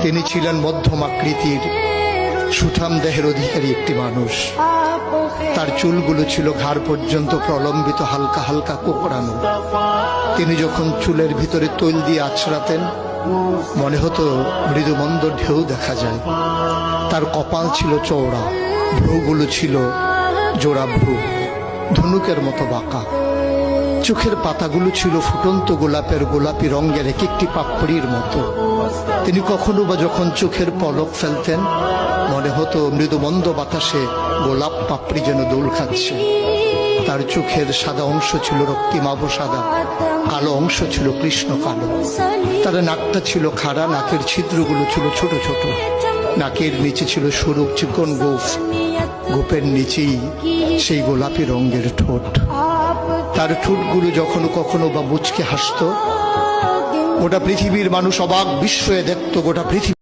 তিনি ছিলেন মধ্যম আকৃতির সুঠাম দেহের অধিকারী একটি মানুষ। তার চুলগুলো ছিল ঘাড় পর্যন্ত প্রলম্বিত, হালকা হালকা কোকড়ানো। তিনি যখন চুলের ভিতরে তৈল দিয়ে আছড়াতেন মনে হতো মৃদুমন্দ ঢেউ দেখা যায়। তার কপাল ছিল চওড়া, ভ্রুগুলো ছিল জোড়া ভ্রু, ধনুকের মতো বাঁকা। চোখের পাতাগুলো ছিল ফুটন্ত গোলাপের গোলাপি রঙের এক একটি পাপড়ির মতো। তিনি কখনো বা যখন চোখের পলক ফেলতেন মনে হতো মৃদুমন্দ বাতাসে গোলাপ পাপড়ি যেন দোল খাচ্ছে। তার চোখের সাদা অংশ ছিল রক্তিমাভ সাদা, কালো অংশ ছিল কৃষ্ণ কালো। তার নাকটা ছিল খাড়া, নাকের ছিদ্রগুলো ছিল ছোট ছোট। নাকের নিচে ছিল সরু চিকন গোঁফ, গোঁফের নিচেই সেই গোলাপি রঙের ঠোঁট। তার ঠোঁটগুলো যখন কখনো বা মুচকে হাসত, গোটা পৃথিবীর মানুষ অবাক বিস্ময়ে দেখত। গোটা পৃথিবী